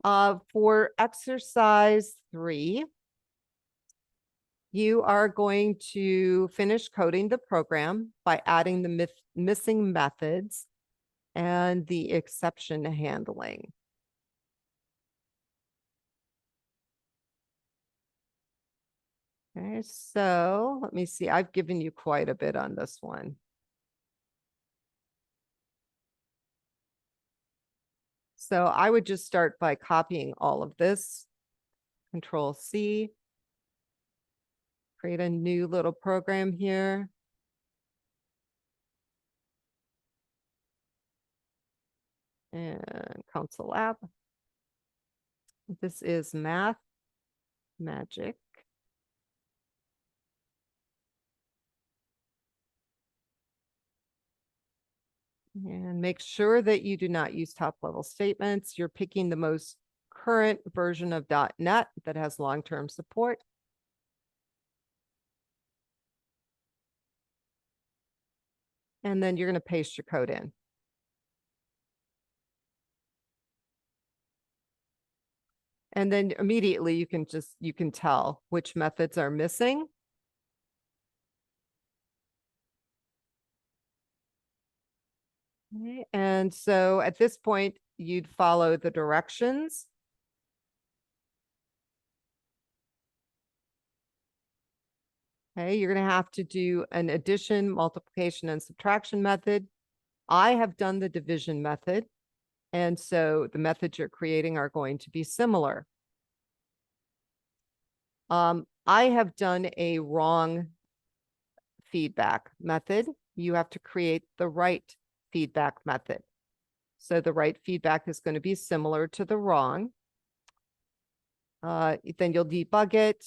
For exercise 3, you are going to finish coding the program by adding the missing methods and the exception handling. Okay, so let me see. I've given you quite a bit on this one. So I would just start by copying all of this. Control C. Create a new little program here. And console lab. This is math magic. And make sure that you do not use top level statements. You're picking the most current version of .NET that has long-term support. And then you're going to paste your code in. And then immediately you can tell which methods are missing. Okay. And so at this point, you'd follow the directions. Okay, you're going to have to do an addition, multiplication, and subtraction method. I have done the division method. And so the methods you're creating are going to be similar. I have done a wrong feedback method. You have to create the right feedback method. So the right feedback is going to be similar to the wrong. Then you'll debug it.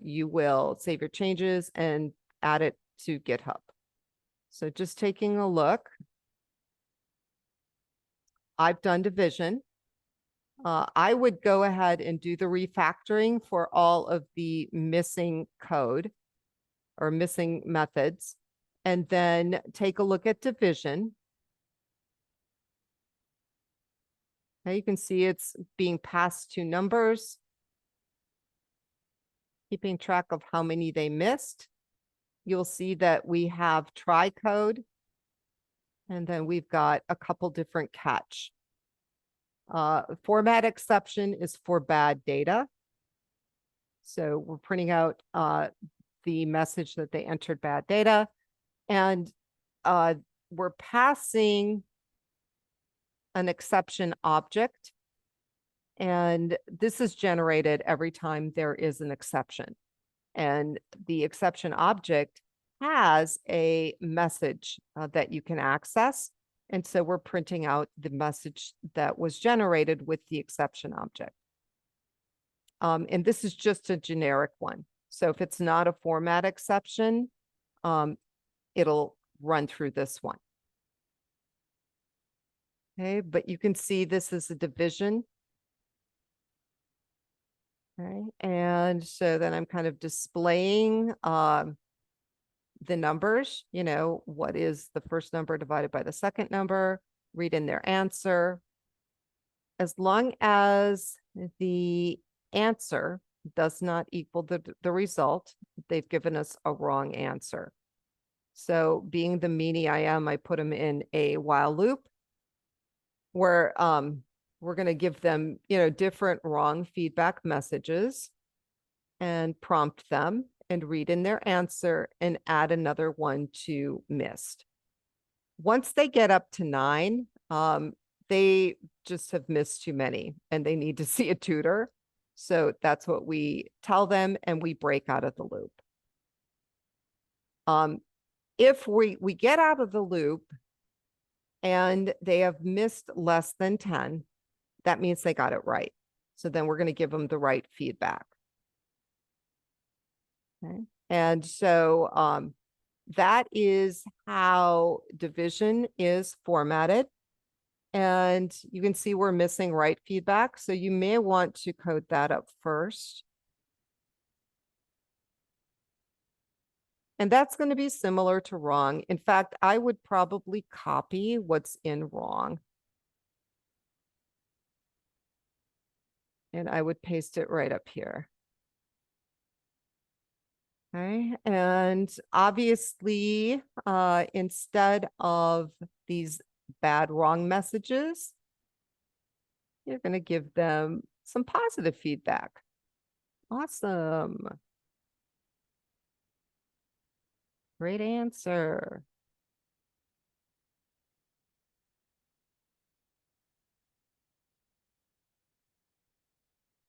You will save your changes and add it to GitHub. So just taking a look. I've done division. I would go ahead and do the refactoring for all of the missing code or missing methods, and then take a look at division. Now you can see it's being passed to numbers, keeping track of how many they missed. You'll see that we have try code, and then we've got a couple different catch. Format exception is for bad data. So we're printing out the message that they entered bad data, and we're passing an exception object. And this is generated every time there is an exception. And the exception object has a message that you can access. And so we're printing out the message that was generated with the exception object. And this is just a generic one. So if it's not a format exception, it'll run through this one. Okay, but you can see this is a division. Okay, and so then I'm kind of displaying the numbers, what is the first number divided by the second number, read in their answer. As long as the answer does not equal the result, they've given us a wrong answer. So being the meanie I am, I put them in a while loop where we're going to give them, different wrong feedback messages and prompt them and read in their answer and add another one to missed. Once they get up to 9, they just have missed too many and they need to see a tutor. So that's what we tell them, and we break out of the loop. If we get out of the loop and they have missed less than 10, that means they got it right. So then we're going to give them the right feedback. Okay. And so that is how division is formatted. And you can see we're missing right feedback. So you may want to code that up first. And that's going to be similar to wrong. In fact, I would probably copy what's in wrong. And I would paste it right up here. Okay, and obviously, instead of these bad wrong messages, you're going to give them some positive feedback. Awesome. Great answer.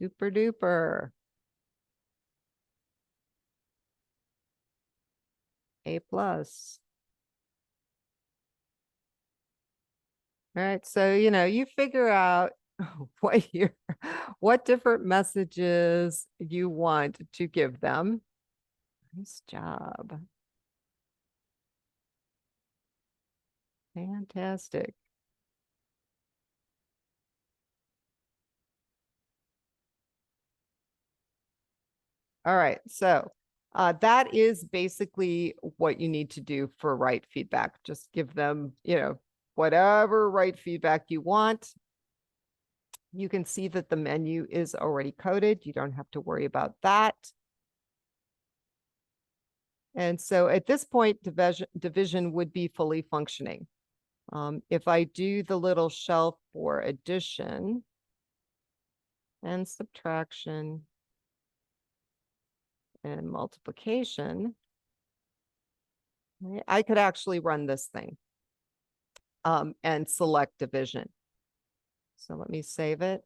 Super duper. A plus. All right, so you figure out what different messages you want to give them. Nice job. Fantastic. All right, so that is basically what you need to do for right feedback. Just give them, whatever right feedback you want. You can see that the menu is already coded. You don't have to worry about that. And so at this point, division would be fully functioning. If I do the little shelf for addition and subtraction and multiplication, I could actually run this thing and select division. So let me save it.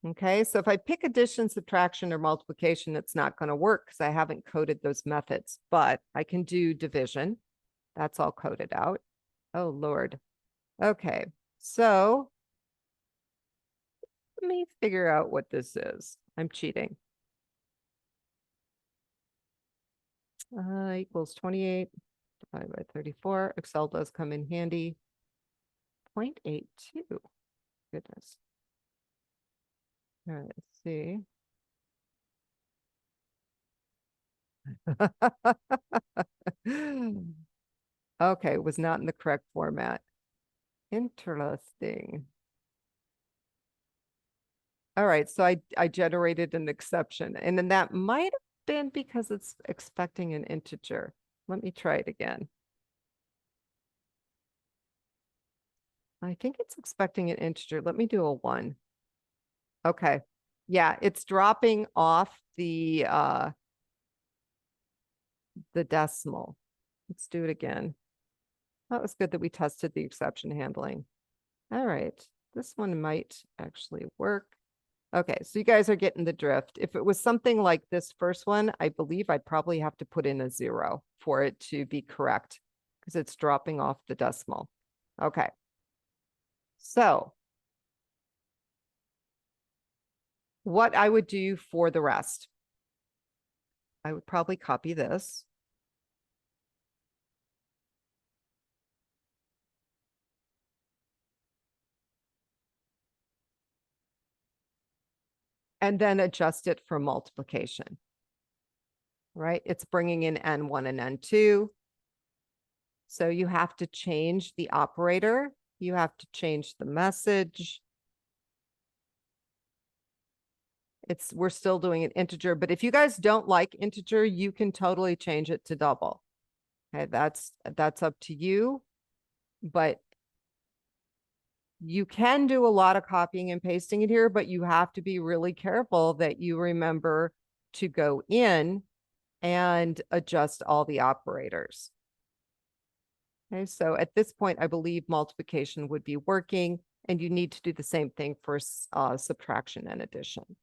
Okay, so if I pick addition, subtraction, or multiplication, it's not going to work because I haven't coded those methods, but I can do division. That's all coded out. Oh, Lord. Okay, so let me figure out what this is. I'm cheating. Equals 28 divided by 34. Excel does come in handy. 0.82. Goodness. All right, let's see. Okay, was not in the correct format. Interesting. All right, so I generated an exception, and then that might have been because it's expecting an integer. Let me try it again. I think it's expecting an integer. Let me do a 1. Okay. Yeah, it's dropping off the decimal. Let's do it again. That was good that we tested the exception handling. All right. This one might actually work. Okay, so you guys are getting the drift. If it was something like this first one, I believe I'd probably have to put in a 0 for it to be correct because it's dropping off the decimal. Okay. So what I would do for the rest, I would probably copy this. And then adjust it for multiplication, right? It's bringing in N1 and N2. So you have to change the operator. You have to change the message. We're still doing an integer, but if you guys don't like integer, you can totally change it to double. Okay, that's up to you, but you can do a lot of copying and pasting it here, but you have to be really careful that you remember to go in and adjust all the operators. Okay, so at this point, I believe multiplication would be working, and you need to do the same thing for subtraction and addition.